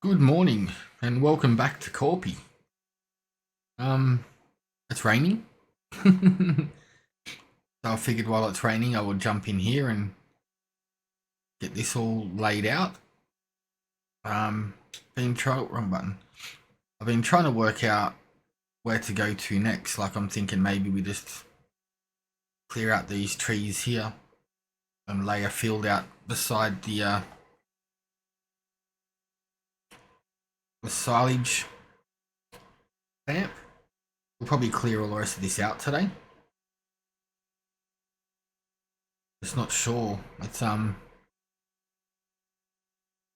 Good morning and welcome back to Korpi. Um, it's raining. So I figured while it's raining I would jump in here and get this all laid out. Wrong button. I've been trying to work out where to go to next. Like I'm thinking maybe we just clear out these trees here and lay a field out beside the silage camp. We'll probably clear all the rest of this out today. Just not sure. It's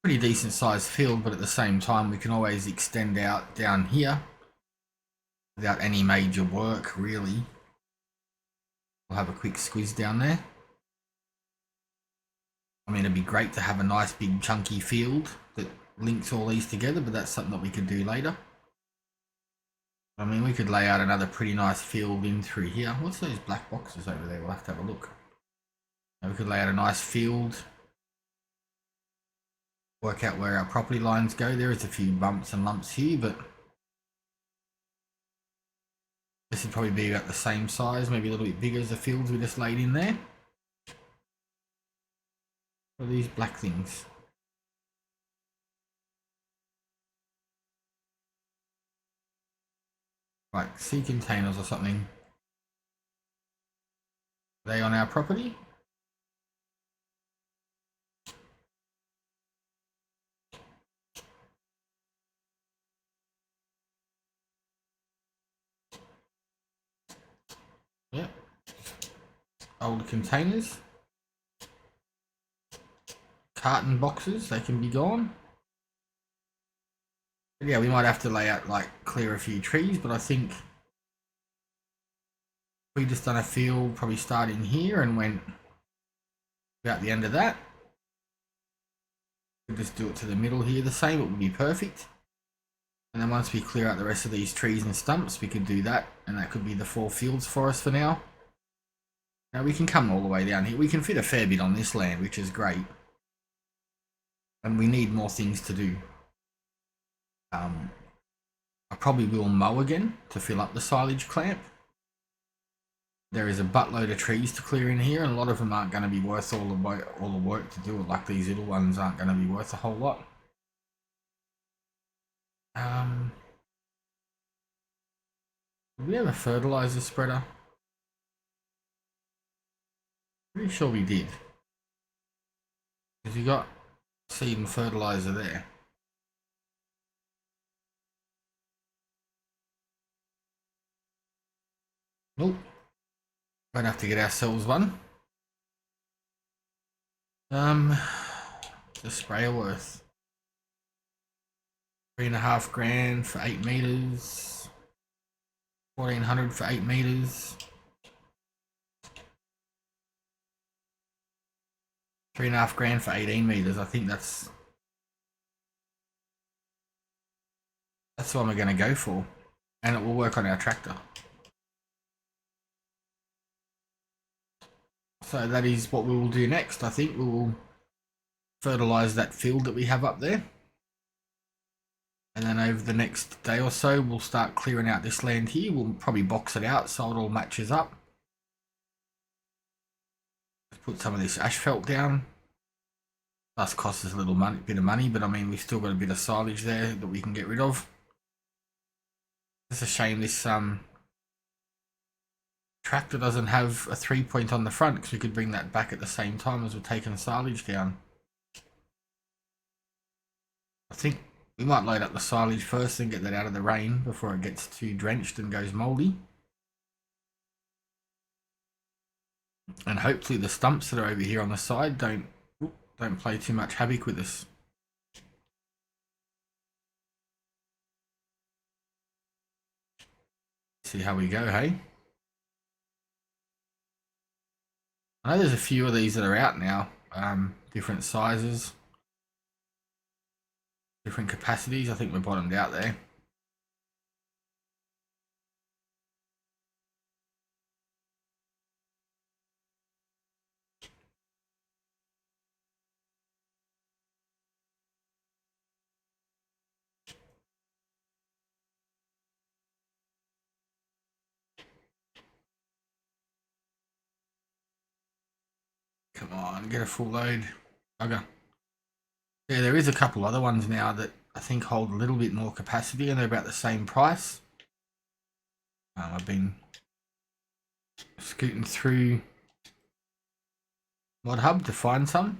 pretty decent sized field, but at the same time we can always extend out down here without any major work really. We'll have a quick squeeze down there. I mean, it'd be great to have a nice big chunky field that links all these together, but that's something that we could do later. I mean, we could lay out another pretty nice field in through here. What's those black boxes over there? We'll have to have a look. And we could lay out a nice field, work out where our property lines go. There is a few bumps and lumps here, but this would probably be about the same size, maybe a little bit bigger as the fields we just laid in there. What are these black things? Like sea containers or something. Are they on our property? Yep. Old containers. Carton boxes, they can be gone. But yeah, we might have to lay out, like, clear a few trees, but I think we just done a field, probably starting here and went about the end of that. We'll just do it to the middle here the same, it would be perfect. And then once we clear out the rest of these trees and stumps, we could do that, and that could be the 4 fields for us for now. Now we can come all the way down here. We can fit a fair bit on this land, which is great. And we need more things to do. I probably will mow again to fill up the silage clamp. There is a buttload of trees to clear in here, and a lot of them aren't going to be worth all the work to do it. Like these little ones aren't going to be worth a whole lot. Did we ever fertilize the spreader? Pretty sure we did. Because you got seed and fertilizer there. Nope. Might have to get ourselves one. The sprayer worth 3.5 grand for 8 meters. 1400 for 8 meters. 3.5 grand for 18 meters. I think that's the one we're going to go for, and it will work on our tractor. So that is what we will do next. I think we will fertilize that field that we have up there, and then over the next day or so we'll start clearing out this land here. We'll probably box it out so it all matches up. Put some of this asphalt down. Does cost us a little bit of money, but I mean we've still got a bit of silage there that we can get rid of. It's a shame this tractor doesn't have a 3-point on the front, because we could bring that back at the same time as we're taking silage down. I think we might load up the silage first and get that out of the rain before it gets too drenched and goes mouldy. And hopefully the stumps that are over here on the side don't play too much havoc with us. See how we go, hey? I know there's a few of these that are out now, different sizes, different capacities. I think we're bottomed out there. Come on, get a full load. Okay. Yeah, there is a couple other ones now that I think hold a little bit more capacity and they're about the same price. I've been scooting through Mod Hub to find some.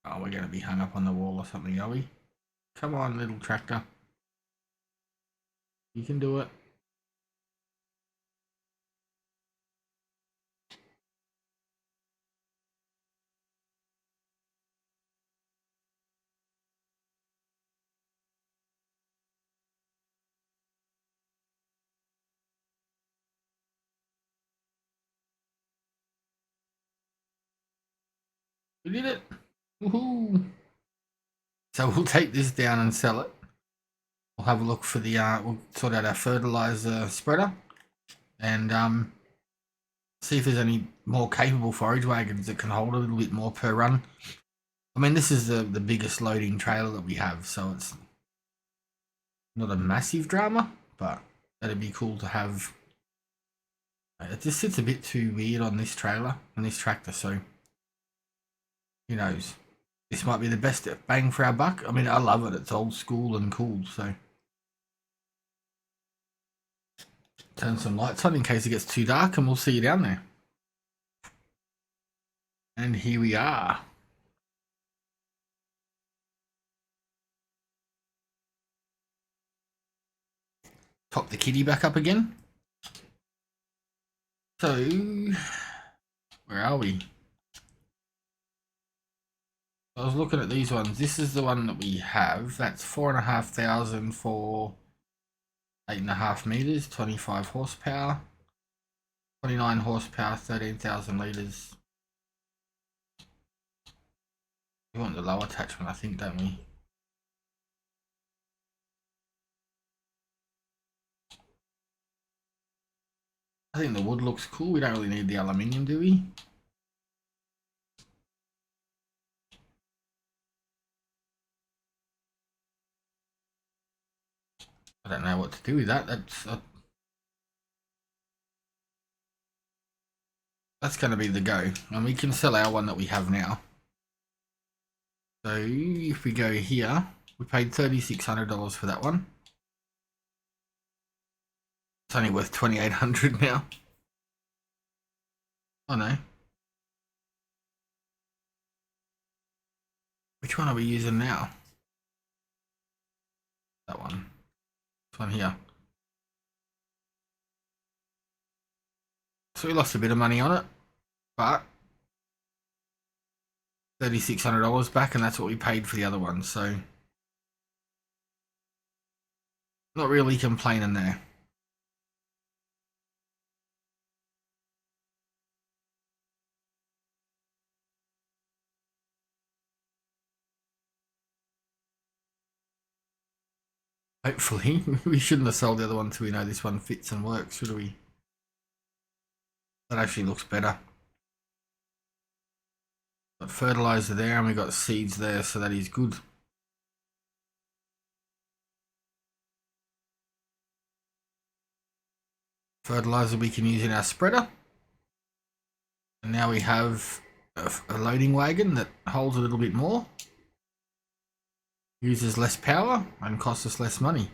Oh, we're going to be hung up on the wall or something, are we? Come on, little tractor. You can do it. We did it. Woohoo. So we'll take this down and sell it. We'll have a look for the, we'll sort out our fertilizer spreader and see if there's any more capable forage wagons that can hold a little bit more per run. I mean, this is the biggest loading trailer that we have, so it's not a massive drama, but that'd be cool to have. It just sits a bit too weird on this trailer and this tractor, so who knows? This might be the best bang for our buck. I mean, I love it. It's old school and cool, so. Turn some lights on in case it gets too dark and we'll see you down there. And here we are. Pop the kitty back up again. So, where are we? I was looking at these ones. This is the one that we have. That's 4,500 for 8.5 meters, 25 horsepower, 29 horsepower, 13,000 liters. We want the low attachment, I think, don't we? I think the wood looks cool. We don't really need the aluminium, do we? I don't know what to do with that. That's going to be the go. And we can sell our one that we have now. So if we go here, we paid $3,600 for that one. It's only worth $2,800 now. Oh no. Which one are we using now? That one. This one here. So we lost a bit of money on it, but $3,600 back, and that's what we paid for the other one. So not really complaining there. Hopefully, we shouldn't have sold the other one until we know this one fits and works, should we? That actually looks better. Got fertilizer there and we got seeds there, so that is good. Fertilizer we can use in our spreader. And now we have a loading wagon that holds a little bit more. Uses less power and costs us less money.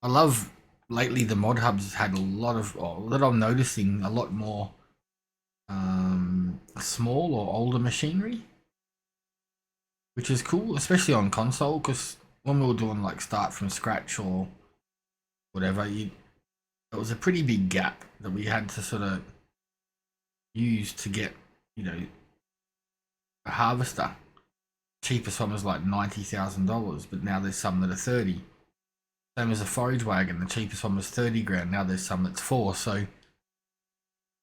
I love lately the mod hubs had a lot of, that I'm noticing a lot more small or older machinery, which is cool, especially on console, because when we were doing like start from scratch or whatever, it was a pretty big gap that we had to sort of use to get, you know, a harvester. Cheapest one was like $90,000, but now there's some that are 30. Same as a forage wagon, the cheapest one was 30 grand. Now there's some that's 4. So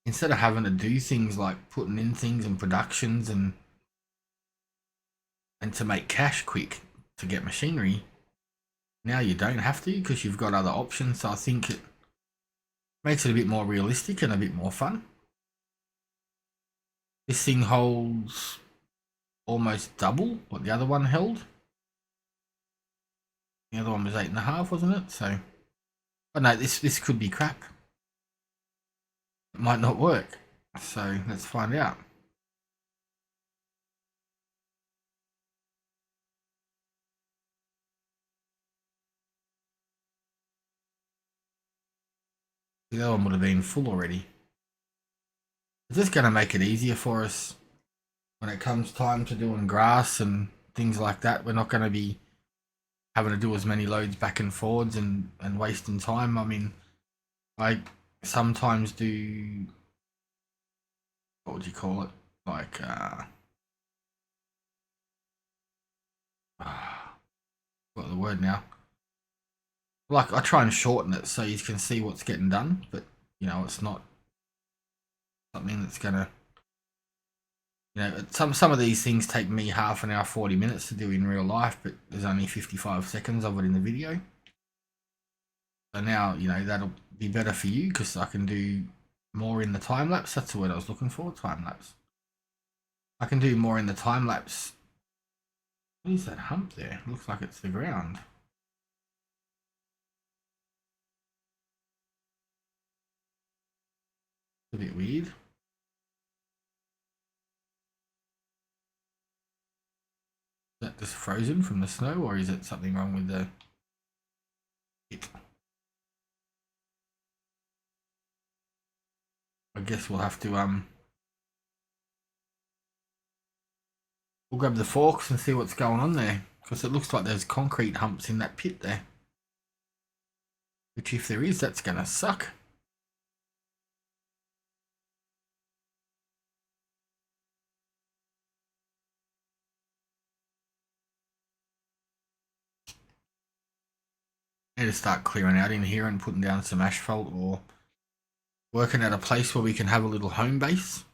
instead of having to do things like putting in things and productions and to make cash quick to get machinery, now you don't have to because you've got other options. So I think it makes it a bit more realistic and a bit more fun. This thing holds almost double what the other one held. The other one was 8.5, wasn't it? So, oh no, this could be crap. It might not work. So let's find out. The other one would have been full already. It's just going to make it easier for us when it comes time to doing grass and things like that. We're not going to be having to do as many loads back and forwards and wasting time. I mean, I sometimes do, what would you call it? Like, what the word now? Like, I try and shorten it so you can see what's getting done, but you know, it's not something that's gonna, you know, some of these things take me half an hour, 40 minutes to do in real life, but there's only 55 seconds of it in the video. So now, you know, that'll be better for you because I can do more in the time lapse. That's the word I was looking for, time lapse. I can do more in the time lapse. What is that hump there? Looks like it's the ground. It's a bit weird. Is that just frozen from the snow, or is it something wrong with the it? I guess we'll have to we'll grab the forks and see what's going on there, because it looks like there's concrete humps in that pit there. Which, if there is, that's gonna suck. Need to start clearing out in here and putting down some asphalt, or working at a place where we can have a little home base.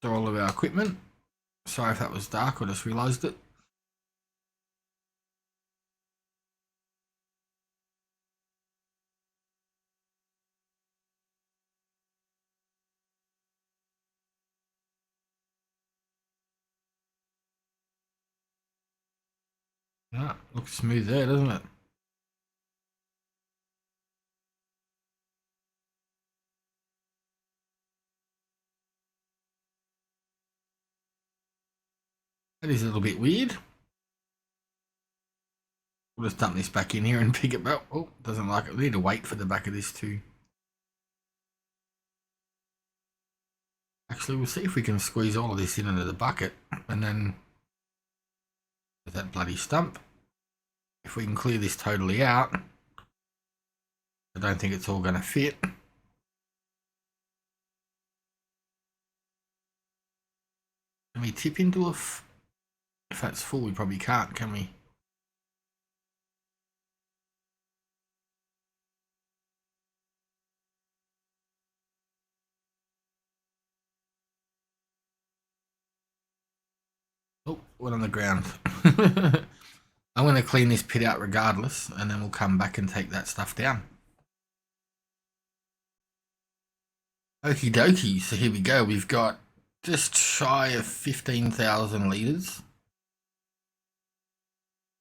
So all of our equipment. Sorry if that was dark, I just realised it. Yeah, looks smooth there, doesn't it? That is a little bit weird. We'll just dump this back in here and pick it up. Oh, doesn't like it. We need to wait for the back of this too. Actually, we'll see if we can squeeze all of this in into the bucket, and then with that bloody stump, if we can clear this totally out, I don't think it's all going to fit. Can we tip into a... If that's full, we probably can't, can we? Oh, went on the ground. I'm going to clean this pit out regardless, and then we'll come back and take that stuff down. Okie dokie, so here we go. We've got just shy of 15,000 litres.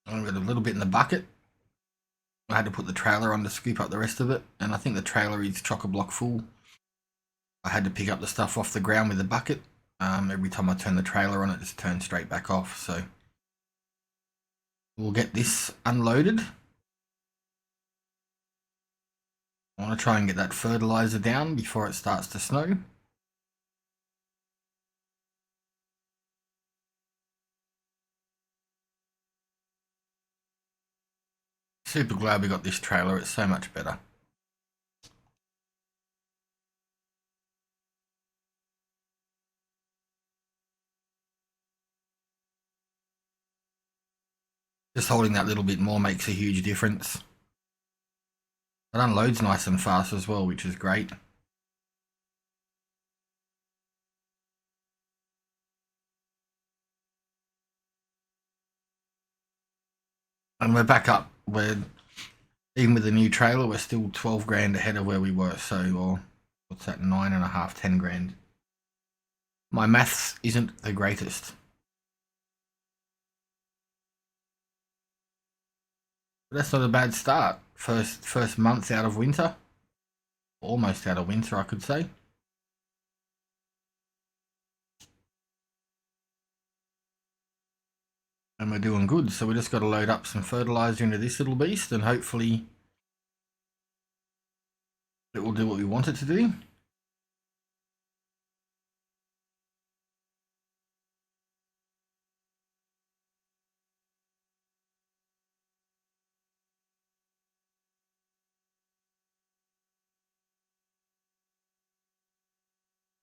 I've got a little bit in the bucket. I had to put the trailer on to scoop up the rest of it, and I think the trailer is chock-a-block full. I had to pick up the stuff off the ground with the bucket. Every time I turn the trailer on, it just turns straight back off. So we'll get this unloaded. I want to try and get that fertilizer down before it starts to snow. Super glad we got this trailer. It's so much better. Just holding that little bit more makes a huge difference. It unloads nice and fast as well, which is great. And we're back up. Even with the new trailer, we're still 12 grand ahead of where we were. So, or what's that, 9.5, 10 grand. My maths isn't the greatest. But that's not a bad start. First month out of winter. Almost out of winter, I could say. And we're doing good, so we just got to load up some fertilizer into this little beast and hopefully it will do what we want it to do.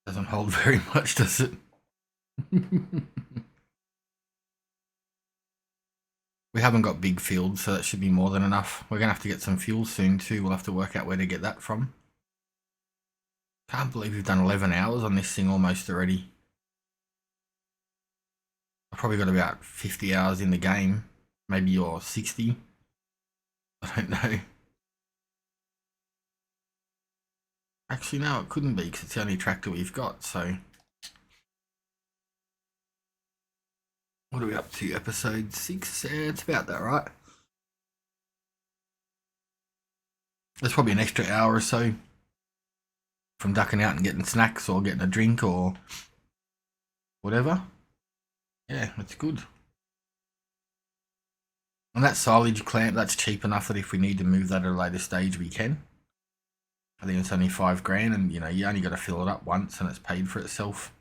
Doesn't hold very much, does it? We haven't got big fields, so that should be more than enough. We're going to have to get some fuel soon too. We'll have to work out where to get that from. Can't believe we've done 11 hours on this thing almost already. I've probably got about 50 hours in the game, maybe or 60. I don't know. Actually, no, it couldn't be because it's the only tractor we've got, so. What are we up to? Episode 6? Yeah, it's about that, right? There's probably an extra hour or so from ducking out and getting snacks or getting a drink or whatever. Yeah, that's good. And that silage clamp, that's cheap enough that if we need to move that at a later stage, we can. I think it's only $5 and you only got to fill it up once and it's paid for itself.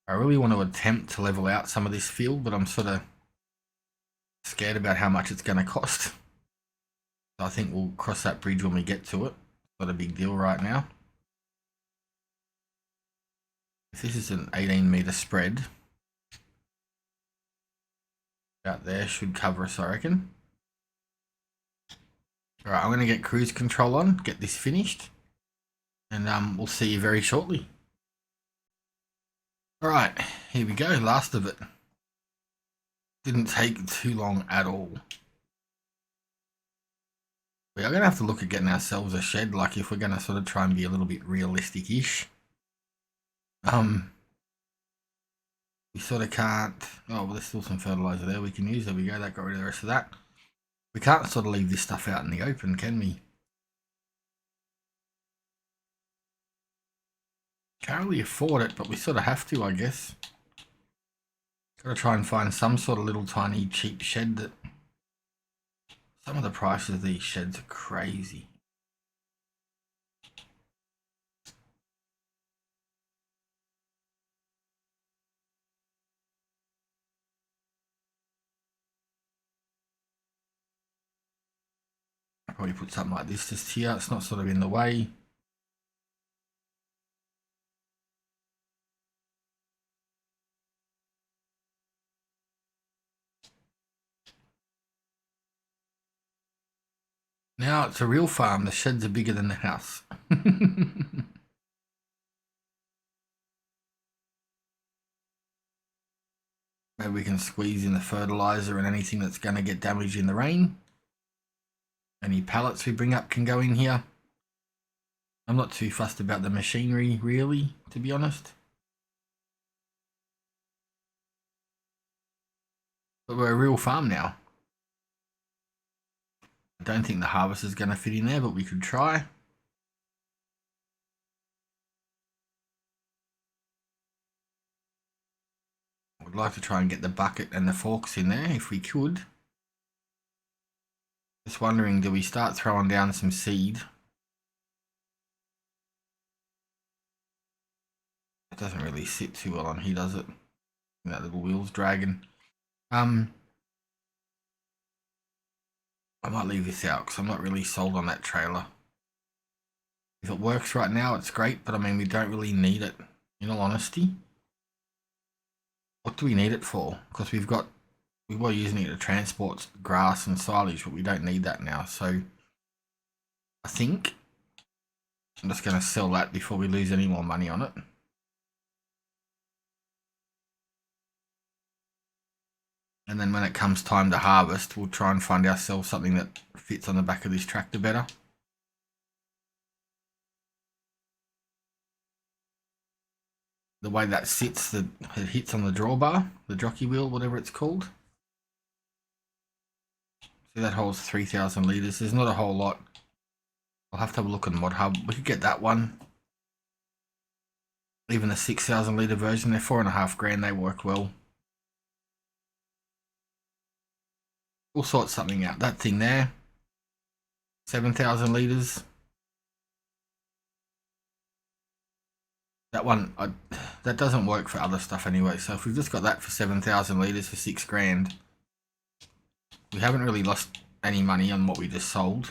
I really want to attempt to level out some of this field, but I'm sort of scared about how much it's going to cost. So I think we'll cross that bridge when we get to it. Not a big deal right now. If this is an 18-meter spread, out there should cover us, I reckon. Alright, I'm going to get cruise control on, get this finished, and we'll see you very shortly. Alright, here we go, last of it. Didn't take too long at all. We are going to have to look at getting ourselves a shed, like if we're going to sort of try and be a little bit realistic-ish. We sort of can't. Oh, well, there's still some fertilizer there we can use. There we go, that got rid of the rest of that. We can't sort of leave this stuff out in the open, can we? Can't really afford it, but we sort of have to, I guess. Gotta try and find some sort of little tiny cheap shed that... Some of the prices of these sheds are crazy. I'll probably put something like this just here. It's not sort of in the way. Now it's a real farm. The sheds are bigger than the house. Maybe we can squeeze in the fertilizer and anything that's going to get damaged in the rain. Any pallets we bring up can go in here. I'm not too fussed about the machinery, really, to be honest. But we're a real farm now. I don't think the harvest is going to fit in there, but we could try. I would like to try and get the bucket and the forks in there if we could. Just wondering, do we start throwing down some seed? It doesn't really sit too well on here, does it? That little wheel's dragging. I might leave this out because I'm not really sold on that trailer. If it works right now, it's great, but I mean, we don't really need it, in all honesty. What do we need it for? Because we were using it to transport grass and silage, but we don't need that now. So I think I'm just going to sell that before we lose any more money on it. And then when it comes time to harvest, we'll try and find ourselves something that fits on the back of this tractor better. The way that sits, it hits on the drawbar, the jockey wheel, whatever it's called. See, that holds 3,000 litres. There's not a whole lot I'll have to have a look on Mod Hub. We could get that one. Even the 6,000 litre version, they're 4.5 grand, they work well. We'll sort something out. That thing there, 7,000 litres. That one, that doesn't work for other stuff anyway. So if we've just got that for 7,000 litres for 6 grand, we haven't really lost any money on what we just sold.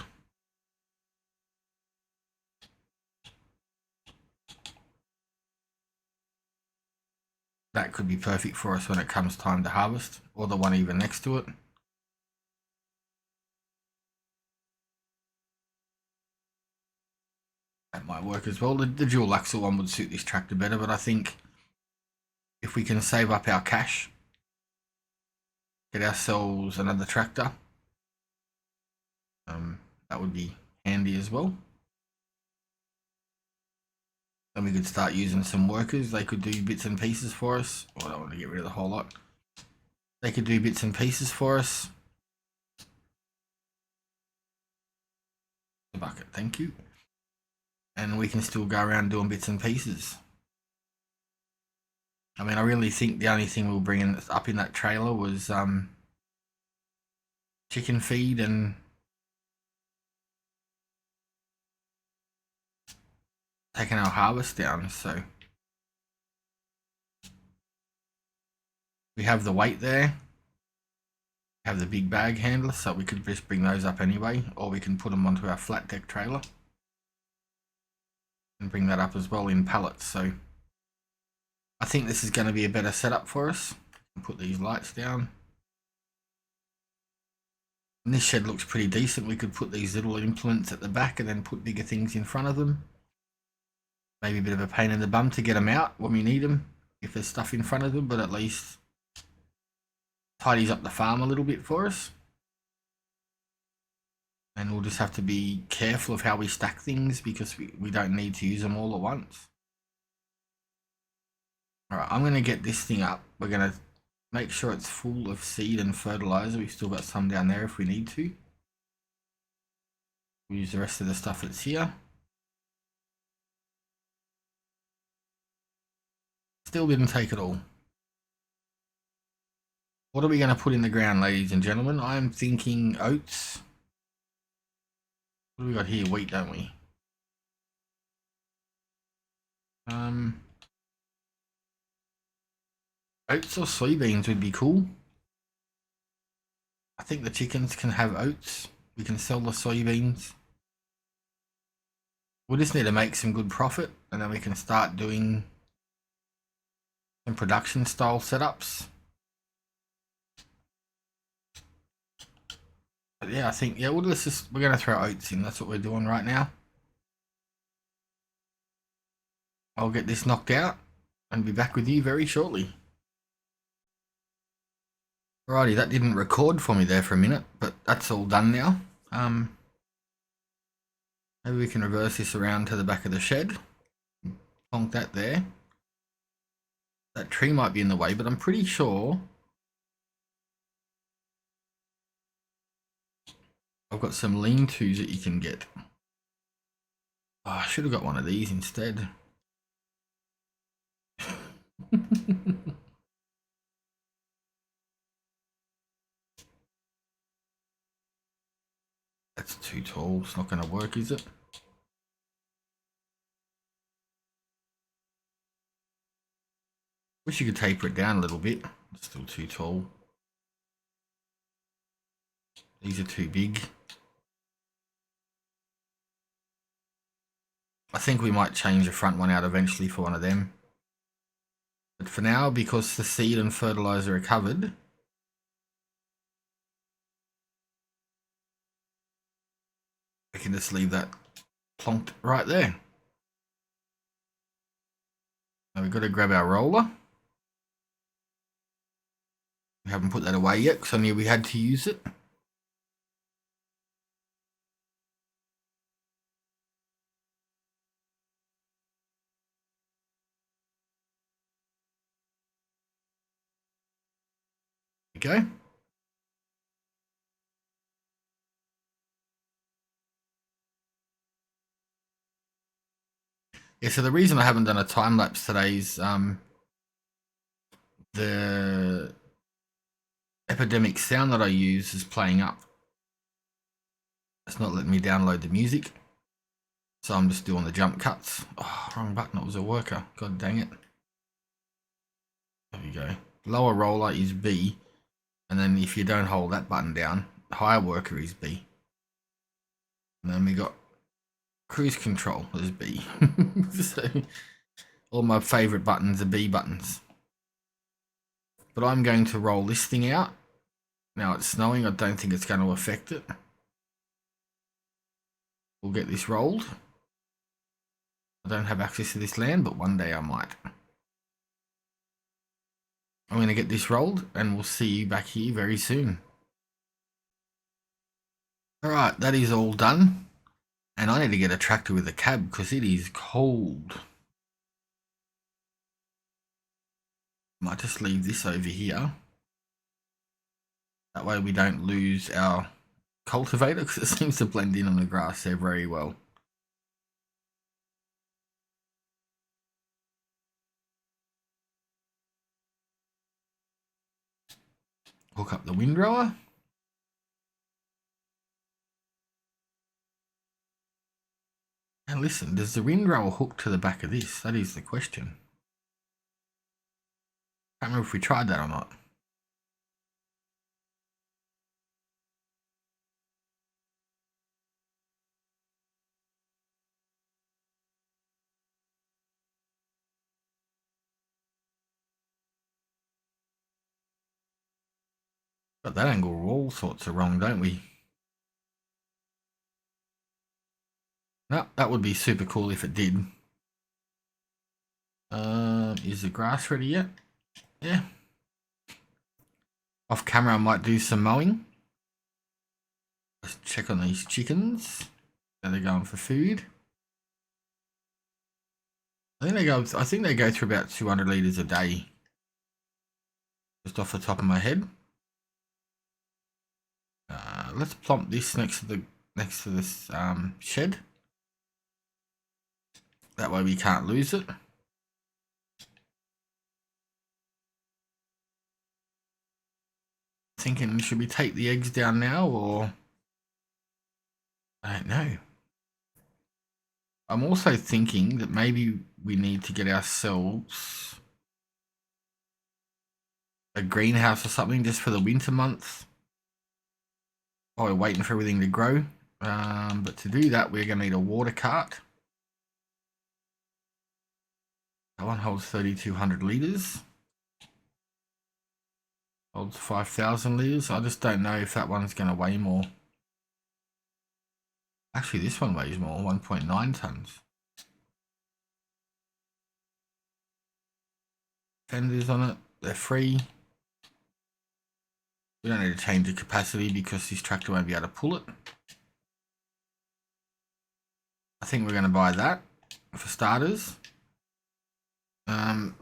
That could be perfect for us when it comes time to harvest, or the one even next to it. That might work as well. The dual axle one would suit this tractor better, but I think if we can save up our cash, get ourselves another tractor, that would be handy as well. Then we could start using some workers. They could do bits and pieces for us. Oh, I don't want to get rid of the whole lot. They could do bits and pieces for us. The bucket, thank you. And we can still go around doing bits and pieces. I mean, I really think the only thing we were bringing up in that trailer was chicken feed and taking our harvest down. So we have the weight there, have the big bag handler, so we could just bring those up anyway, or we can put them onto our flat deck trailer and bring that up as well in pallets. So I think this is going to be a better setup for us. Put these lights down. And this shed looks pretty decent. We could put these little implements at the back and then put bigger things in front of them. Maybe a bit of a pain in the bum to get them out when we need them, if there's stuff in front of them, but at least tidies up the farm a little bit for us. And we'll just have to be careful of how we stack things because we don't need to use them all at once. Alright, I'm going to get this thing up. We're going to make sure it's full of seed and fertilizer. We've still got some down there if we need to. We'll use the rest of the stuff that's here. Still didn't take it all. What are we going to put in the ground, ladies and gentlemen? I'm thinking oats. What do we got here? Wheat, don't we? Oats or soybeans would be cool. I think the chickens can have oats. We can sell the soybeans. We'll just need to make some good profit and then we can start doing some production style setups. But yeah, I think, yeah, we're going to throw oats in. That's what we're doing right now. I'll get this knocked out and be back with you very shortly. Alrighty, that didn't record for me there for a minute, but that's all done now. Maybe we can reverse this around to the back of the shed. Plonk that there. That tree might be in the way, but I'm pretty sure I've got some lean-tos that you can get. Oh, I should have got one of these instead. That's too tall. It's not going to work, is it? Wish you could taper it down a little bit. It's still too tall. These are too big. I think we might change the front one out eventually for one of them. But for now, because the seed and fertilizer are covered, we can just leave that plonked right there. Now we've got to grab our roller. We haven't put that away yet because I knew we had to use it. There we go. Yeah, so the reason I haven't done a time lapse today is the epidemic sound that I use is playing up. It's not letting me download the music. So I'm just doing the jump cuts. Oh, wrong button, it was a worker. God dang it. There we go. Lower roller is B. And then if you don't hold that button down, higher worker is B. And then we got cruise control is B. So all my favorite buttons are B buttons. But I'm going to roll this thing out. Now it's snowing, I don't think it's going to affect it. We'll get this rolled. I don't have access to this land, but one day I might. I'm going to get this rolled and we'll see you back here very soon. Alright, that is all done. And I need to get a tractor with a cab because it is cold. Might just leave this over here. That way we don't lose our cultivator because it seems to blend in on the grass there very well. Hook up the windrower. And listen, does the windrower hook to the back of this? That is the question. Can't remember if we tried that or not. Got that angle all sorts of wrong, don't we? No, that would be super cool if it did. Is the grass ready yet? Yeah. Off camera I might do some mowing. Let's check on these chickens. Are they going for food? I think they go through about 200 litres a day. Just off the top of my head. Let's plump this next to this shed. That way we can't lose it. Thinking, should we take the eggs down now or I don't know. I'm also thinking that maybe we need to get ourselves a greenhouse or something just for the winter months. Oh, we're waiting for everything to grow. But to do that, we're going to need a water cart. That one holds 3,200 litres. Holds 5,000 litres. I just don't know if that one's going to weigh more. Actually, this one weighs more, 1.9 tonnes. Fenders on it, they're free. We don't need to change the capacity because this tractor won't be able to pull it. I think we're going to buy that for starters. And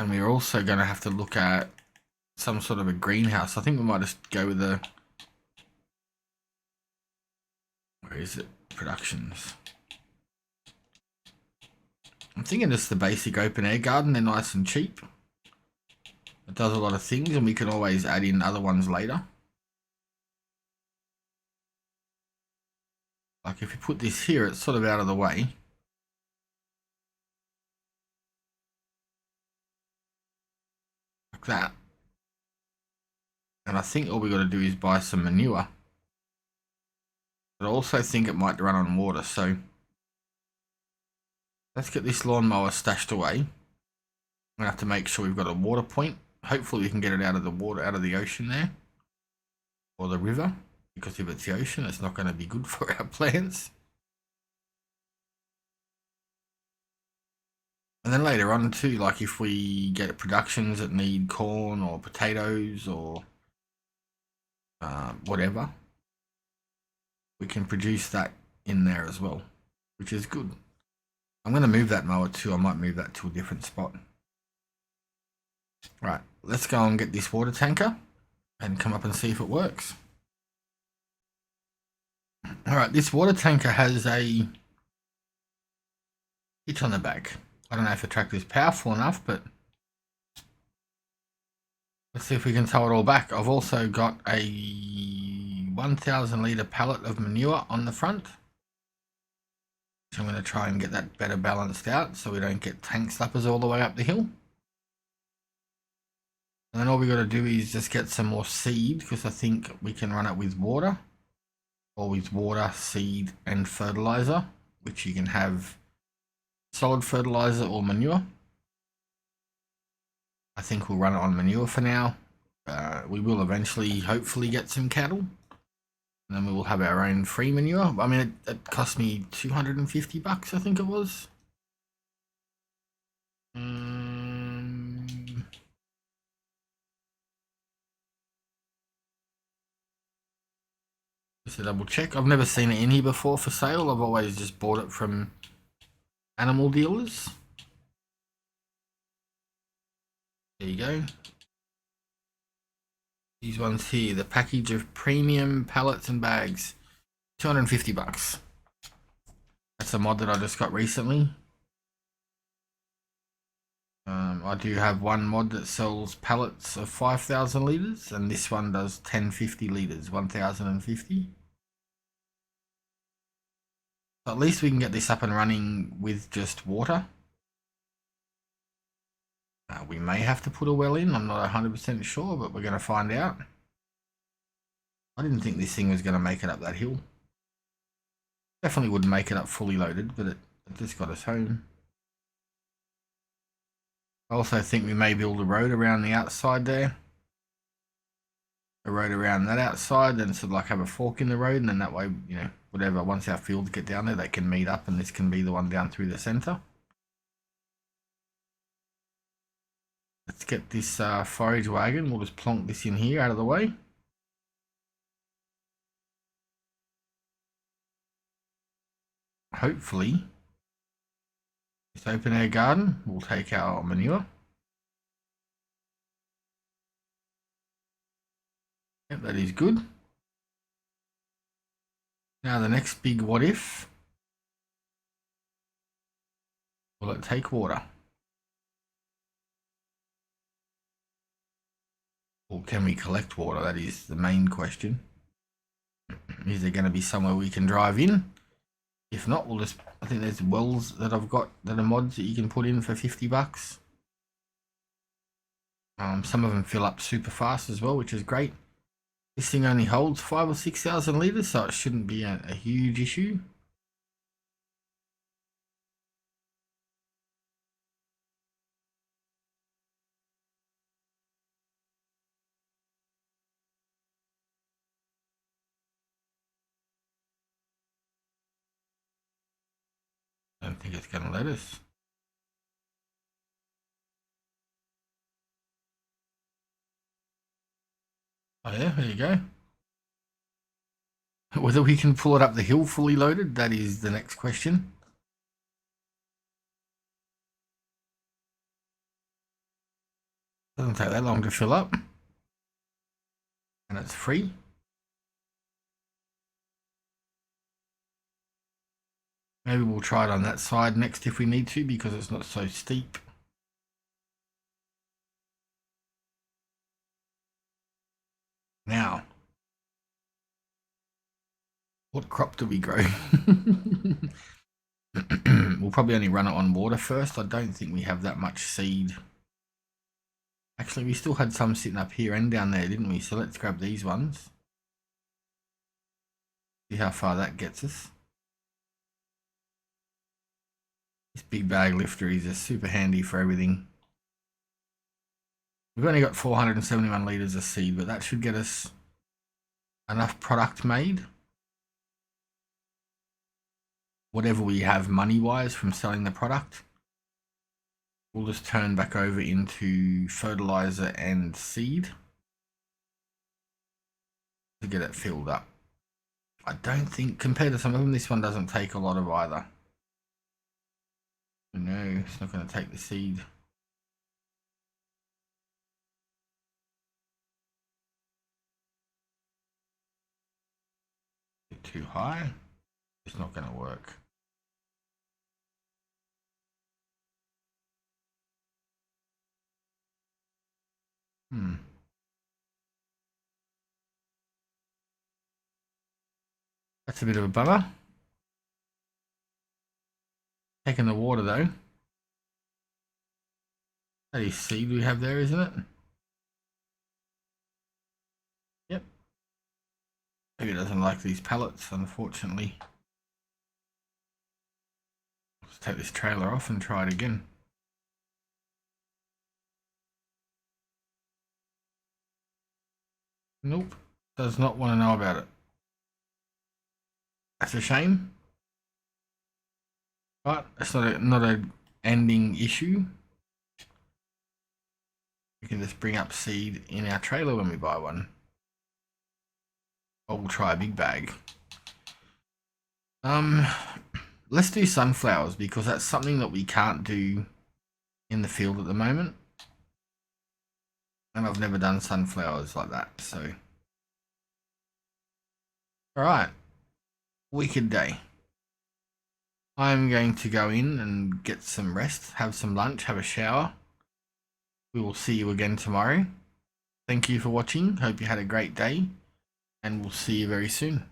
we're also going to have to look at some sort of a greenhouse. I think we might just go with the... Where is it? Productions. I'm thinking just the basic open air garden. They're nice and cheap. It does a lot of things and we can always add in other ones later. Like if you put this here, it's sort of out of the way. Like that. And I think all we got to do is buy some manure. But I also think it might run on water, so let's get this lawnmower stashed away. I'm gonna have to make sure we've got a water point. Hopefully we can get it out of the water, out of the ocean there. Or the river. Because if it's the ocean, it's not going to be good for our plants. And then later on too, like if we get productions that need corn or potatoes or whatever, we can produce that in there as well, which is good. I'm going to move that mower too. I might move that to a different spot. Right, let's go and get this water tanker and come up and see if it works. Alright, this water tanker has a hitch on the back. I don't know if the tractor is powerful enough, but let's see if we can tow it all back. I've also got a 1,000 litre pallet of manure on the front. So I'm going to try and get that better balanced out so we don't get tank slappers all the way up the hill. And then all we got to do is just get some more seed, because I think we can run it with water, or with water, seed and fertilizer, which you can have solid fertilizer or manure. I think we'll run it on manure for now. We will eventually hopefully get some cattle, and then we will have our own free manure. I mean, it cost me 250 bucks, I think it was. Just a double check. I've never seen it in here before for sale. I've always just bought it from animal dealers. There you go. These ones here, the package of premium pallets and bags, 250 bucks. That's a mod that I just got recently. I do have one mod that sells pallets of 5,000 litres, and this one does 1050 litres, 1,050. So at least we can get this up and running with just water. We may have to put a well in, I'm not 100% sure, but we're going to find out. I didn't think this thing was going to make it up that hill. Definitely wouldn't make it up fully loaded, but it just got us home. I also think we may build a road around the outside there. A road around that outside, then sort of like have a fork in the road, and then that way, you know, whatever, once our fields get down there, they can meet up, and this can be the one down through the centre. Let's get this forage wagon. We'll just plonk this in here out of the way. Hopefully, this open air garden will take our manure. Yep, that is good. Now the next big what if. Will it take water? Or can we collect water? That is the main question. Is there going to be somewhere we can drive in? If not, we'll just, I think there's wells that I've got that are mods that you can put in for 50 bucks. Some of them fill up super fast as well, which is great. This thing only holds 5,000 or 6,000 litres, so it shouldn't be a huge issue. I don't think it's going to let us. Oh yeah, there you go. Whether we can pull it up the hill fully loaded, that is the next question. Doesn't take that long to fill up. And it's free. Maybe we'll try it on that side next if we need to, because it's not so steep. Now, what crop do we grow? We'll probably only run it on water first. I don't think we have that much seed. Actually, we still had some sitting up here and down there, didn't we? So let's grab these ones. See how far that gets us. This big bag lifter is just super handy for everything. We've only got 471 litres of seed, but that should get us enough product made. Whatever we have money-wise from selling the product, we'll just turn back over into fertilizer and seed to get it filled up. I don't think, compared to some of them, this one doesn't take a lot of either. No, it's not going to take the seed. too high. It's not going to work. That's a bit of a bummer. Taking the water though. That is seed we have there, isn't it? Yep. Maybe it doesn't like these pallets, unfortunately. Let's take this trailer off and try it again. Nope. Does not want to know about it. That's a shame. But it's not a ending issue. We can just bring up seed in our trailer when we buy one. Or we'll try a big bag. Let's do sunflowers because that's something that we can't do in the field at the moment. And I've never done sunflowers like that, so. Alright. Wicked day. I'm going to go in and get some rest, have some lunch, have a shower. We will see you again tomorrow. Thank you for watching. Hope you had a great day. And we'll see you very soon.